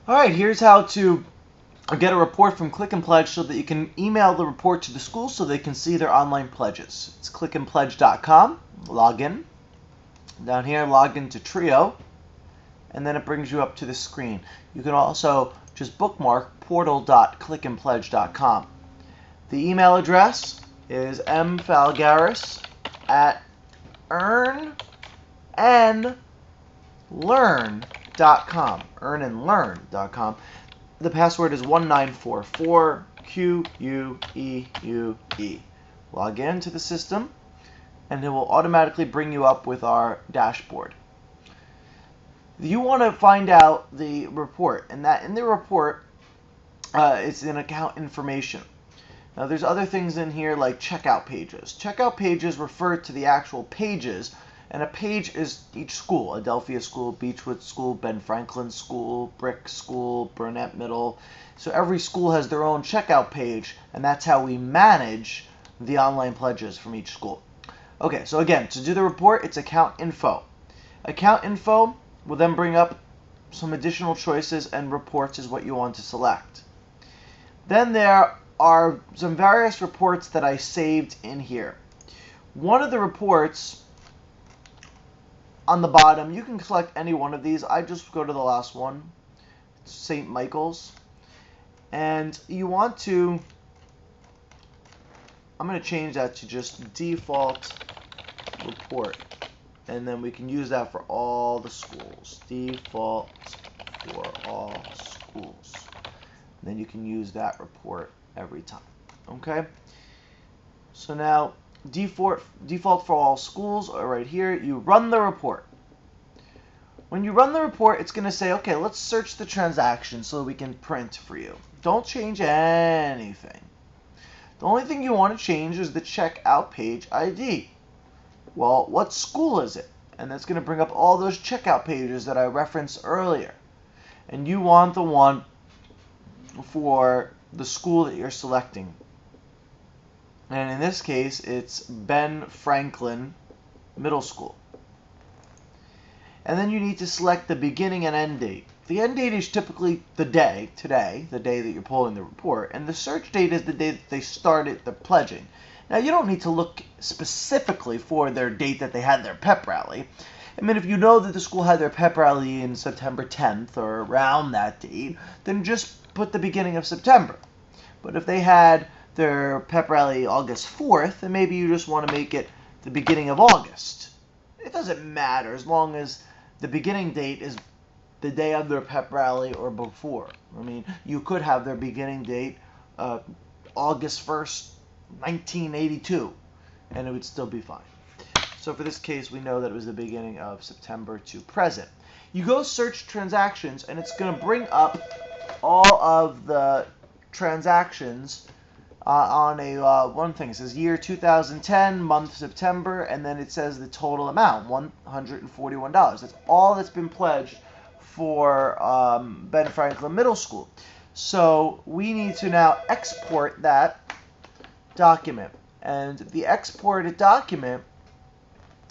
Alright, here's how to get a report from Clicke and Pledge so that you can email the report to the school so they can see their online pledges. It's clickeandpledge.com. Log in. Down here, log into Trio, and then it brings you up to the screen. You can also just bookmark portal.clickeandpledge.com. The email address is mfalgaris@earnandlearn.com. earnandlearn.com. The password is 1944QUEUE. Log into the system, and it will automatically bring you up with our dashboard. You want to find out the report, and that in the report, it's in account information. Now, there's other things in here like checkout pages. Checkout pages refer to the actual pages, and a page is each school: Adelphia School, Beechwood School, Ben Franklin School, Brick School, Burnett Middle. So every school has their own checkout page, and that's how we manage the online pledges from each school. Okay, so again, to do the report, it's account info. Account info will then bring up some additional choices, and reports is what you want to select. Then there are some various reports that I saved in here. One of the reports on the bottom, you can select any one of these. I just go to the last one, St. Michael's. And you want to, I'm going to change that to just default report. And then we can use that for all the schools. Default for all schools. And then you can use that report every time. Okay? So now, default for all schools are right here. You run the report. When you run the report, it's going to say, okay, let's search the transaction so we can print for you. Don't change anything. The only thing you want to change is the checkout page ID. Well, what school is it? And that's going to bring up all those checkout pages that I referenced earlier. And you want the one for the school that you're selecting. And in this case, it's Ben Franklin Middle School. And then you need to select the beginning and end date. The end date is typically the day, today, the day that you're pulling the report. And the search date is the day that they started the pledging. Now, you don't need to look specifically for their date that they had their pep rally. I mean, if you know that the school had their pep rally in September 10th or around that date, then just put the beginning of September. But if they had their pep rally August 4th, then maybe you just want to make it the beginning of August. It doesn't matter as long as the beginning date is the day of their pep rally or before. I mean, you could have their beginning date August 1st, 1982, and it would still be fine. So for this case, we know that it was the beginning of September to present. You go search transactions, and it's going to bring up all of the transactions on a one thing. It says year 2010, month September, and then it says the total amount, $141. That's all that's been pledged for Ben Franklin Middle School. So we need to now export that document. And the exported document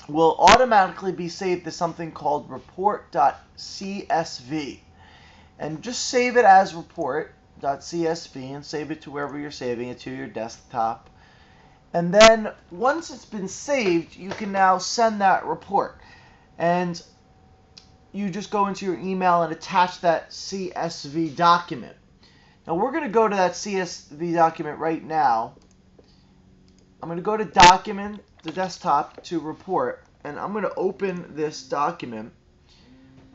will automatically be saved to something called report.csv. And just save it as report.csv and save it to wherever you're saving it, to your desktop. And then once it's been saved, you can now send that report. And you just go into your email and attach that CSV document. Now we're going to go to that CSV document right now. I'm going to go to Document, the desktop, to Report, and I'm going to open this document.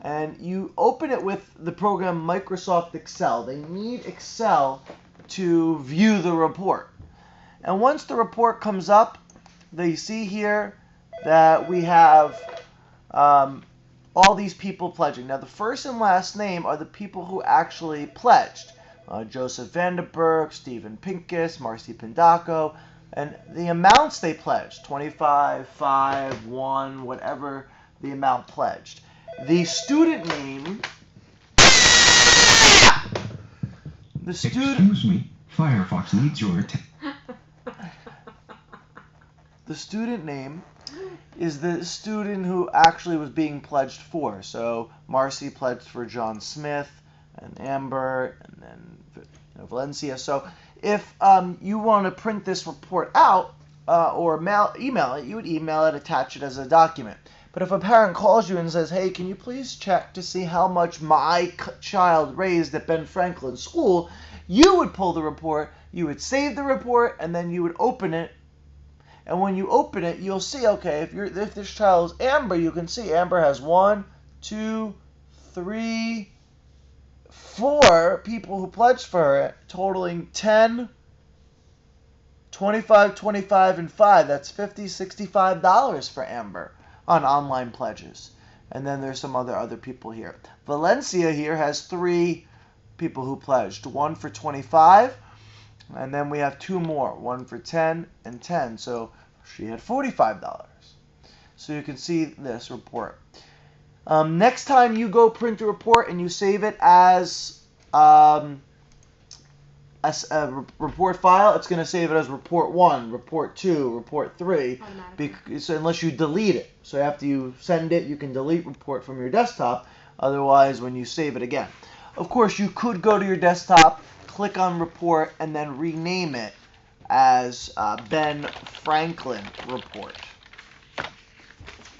And you open it with the program Microsoft Excel. They need Excel to view the report. And once the report comes up, they see here that we have all these people pledging. Now, the first and last name are the people who actually pledged. Joseph Vanderberg, Stephen Pincus, Marcy Pindaco. And the amounts they pledged, 25, 5, 1, whatever the amount pledged. The student name... Excuse me, Firefox needs your attention. The student name is the student who actually was being pledged for. So Marcy pledged for John Smith, and Amber, and then Valencia. So if you want to print this report out or email it, you would email it, attach it as a document. But if a parent calls you and says, hey, can you please check to see how much my child raised at Ben Franklin School, you would pull the report, you would save the report, and then you would open it. And when you open it, you'll see, okay, if this child is Amber, you can see Amber has 1, 2, 3, 4 people who pledged for her, totaling 10, 25, 25, and 5. That's $50, $65 for Amber on online pledges. And then there's some other people here. Valencia here has 3 people who pledged. 1 for 25, and then we have 2 more. 1 for 10 and 10. So she had $45. So you can see this report. Next time you go print a report and you save it as a report file, it's going to save it as report 1, report 2, report 3, so unless you delete it. So after you send it, you can delete report from your desktop. Otherwise, when you save it again. Of course, you could go to your desktop, click on report, and then rename it as Ben Franklin report.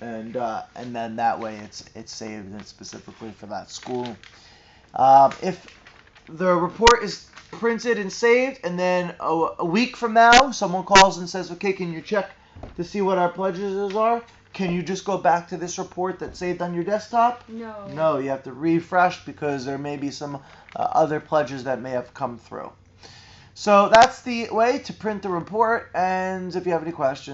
And then that way it's saved and specifically for that school. If the report is printed and saved, and then a week from now someone calls and says, okay, can you check to see what our pledges are? Can you just go back to this report that's saved on your desktop? No. No, you have to refresh because there may be some other pledges that may have come through. So that's the way to print the report, and if you have any questions,